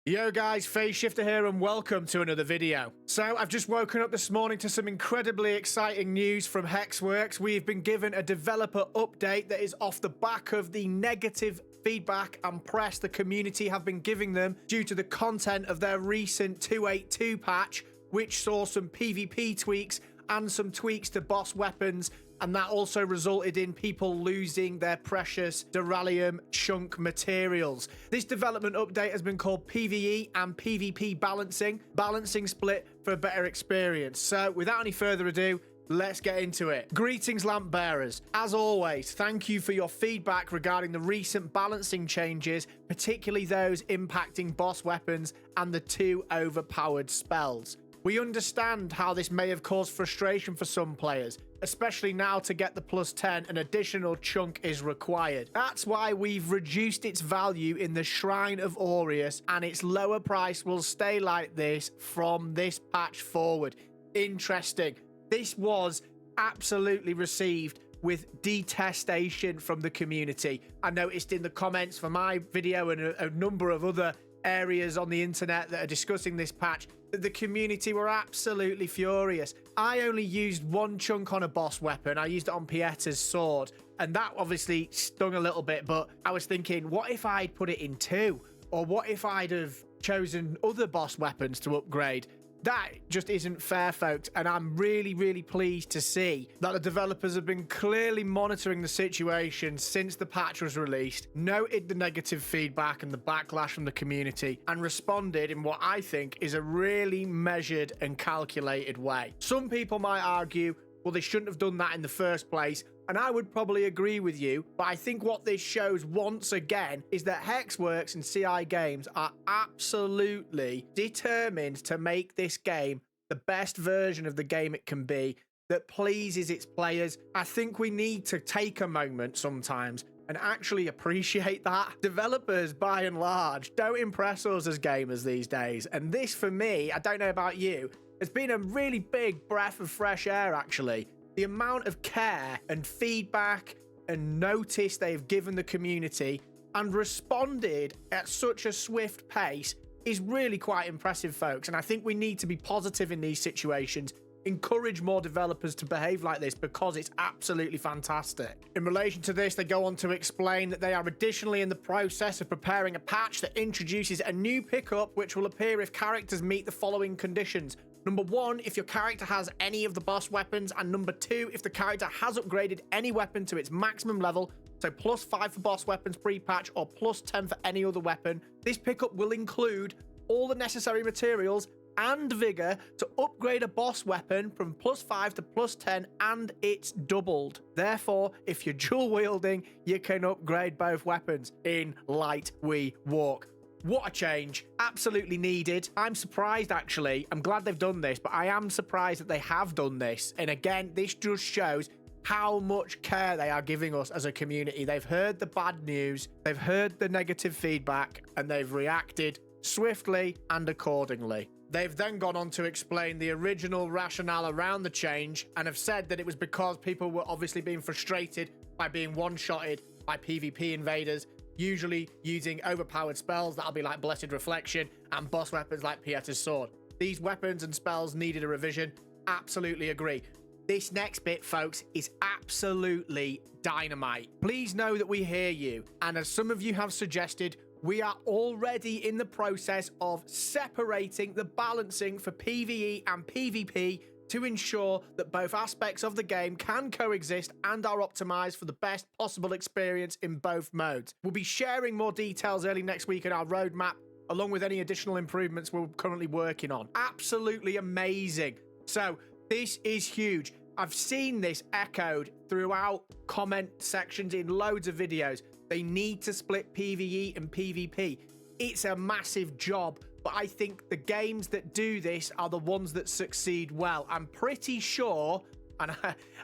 Yo guys, Phase Shifter here and welcome to another video. So I've just woken up this morning to some incredibly exciting news from Hexworks. We've been given a developer update that is off the back of the negative feedback and press the community have been giving them due to the content of their recent 282 patch, which saw some PvP tweaks and some tweaks to boss weapons, and that also resulted in people losing their precious Duralium chunk materials. This development update has been called PvE and PvP balancing split for a better experience. So without any further ado, let's get into it. Greetings, lamp bearers. As always, thank you for your feedback regarding the recent balancing changes, particularly those impacting boss weapons and the 2 overpowered spells. We understand how this may have caused frustration for some players, especially now to get the +10, an additional chunk is required. That's why we've reduced its value in the Shrine of Aureus, and its lower price will stay like this from this patch forward. Interesting. This was absolutely received with detestation from the community. I noticed in the comments for my video and a number of other areas on the internet that are discussing this patch that the community were absolutely furious. I only used 1 chunk on a boss weapon. I used it on Pieter's sword, and that obviously stung a little bit, but I was thinking, what if I'd put it in 2? Or what if I'd have chosen other boss weapons to upgrade? That just isn't fair, folks, and I'm really pleased to see that the developers have been clearly monitoring the situation since the patch was released, noted the negative feedback and the backlash from the community, and responded in what I think is a really measured and calculated way. Some people might argue, well, they shouldn't have done that in the first place, and I would probably agree with you, but I think what this shows once again is that Hexworks and CI Games are absolutely determined to make this game the best version of the game it can be that pleases its players. I think we need to take a moment sometimes and actually appreciate that. Developers, by and large, don't impress us as gamers these days, and this, for me, I don't know about you, has been a really big breath of fresh air, actually. The amount of care and feedback and notice they've given the community and responded at such a swift pace is really quite impressive, folks. And I think we need to be positive in these situations, encourage more developers to behave like this because it's absolutely fantastic. In relation to this, they go on to explain that they are additionally in the process of preparing a patch that introduces a new pickup which will appear if characters meet the following conditions. Number 1, if your character has any of the boss weapons, and number 2, if the character has upgraded any weapon to its maximum level, so +5 for boss weapons pre-patch or +10 for any other weapon. This pickup will include all the necessary materials and vigor to upgrade a boss weapon from +5 to +10, and it's doubled. Therefore, if you're dual wielding, you can upgrade both weapons. In light we walk. What a change. Absolutely needed. I'm surprised, actually. I'm glad they've done this, but I am surprised that they have done this. And again, this just shows how much care they are giving us as a community. They've heard the bad news, they've heard the negative feedback, and they've reacted swiftly and accordingly. They've then gone on to explain the original rationale around the change and have said that it was because people were obviously being frustrated by being one-shotted by PvP invaders, usually using overpowered spells that'll be like Blessed Reflection and boss weapons like Pieter's sword. These weapons and spells needed a revision. Absolutely agree. This next bit, folks, is absolutely dynamite. Please know that we hear you, and as some of you have suggested, we are already in the process of separating the balancing for PvE and PvP to ensure that both aspects of the game can coexist and are optimized for the best possible experience in both modes. We'll be sharing more details early next week in our roadmap, along with any additional improvements we're currently working on. Absolutely amazing. So this is huge. I've seen this echoed throughout comment sections in loads of videos. They need to split PvE and PvP. It's a massive job, but I think the games that do this are the ones that succeed well. I'm pretty sure, and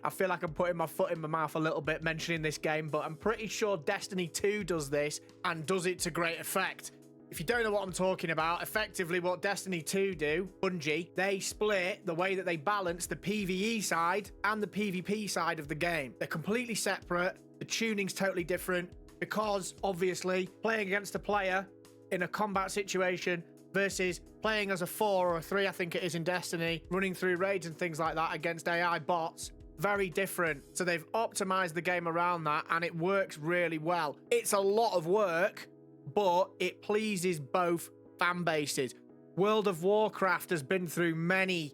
I feel like I'm putting my foot in my mouth a little bit mentioning this game, but I'm pretty sure Destiny 2 does this and does it to great effect. If you don't know what I'm talking about, effectively what Destiny 2 do, Bungie, they split the way that they balance the PvE side and the PvP side of the game. They're completely separate. The tuning's totally different because, obviously, playing against a player in a combat situation, versus playing as a 4 or a 3, I think it is in Destiny, running through raids and things like that against AI bots. Very different. So they've optimized the game around that, and it works really well. It's a lot of work, but it pleases both fan bases. World of Warcraft has been through many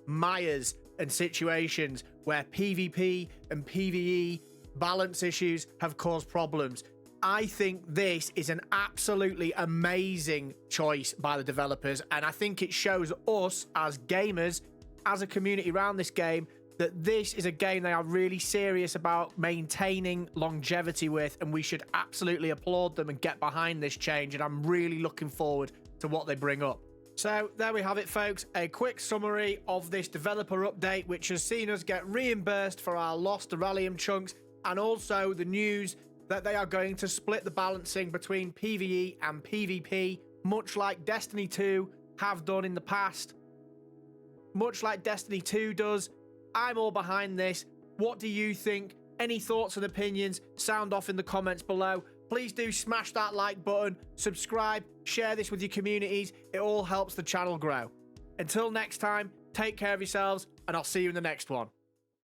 mires and situations where PvP and PvE balance issues have caused problems. I think this is an absolutely amazing choice by the developers, and I think it shows us as gamers, as a community around this game, that this is a game they are really serious about maintaining longevity with, and we should absolutely applaud them and get behind this change, and I'm really looking forward to what they bring up. So there we have it, folks, a quick summary of this developer update, which has seen us get reimbursed for our lost Irelium chunks, and also the news that they are going to split the balancing between PvE and PvP, much like Destiny 2 have done in the past. Much like Destiny 2 does. I'm all behind this. What do you think? Any thoughts and opinions? Sound off in the comments below. Please do smash that like button, subscribe, share this with your communities. It all helps the channel grow. Until next time, take care of yourselves, and I'll see you in the next one.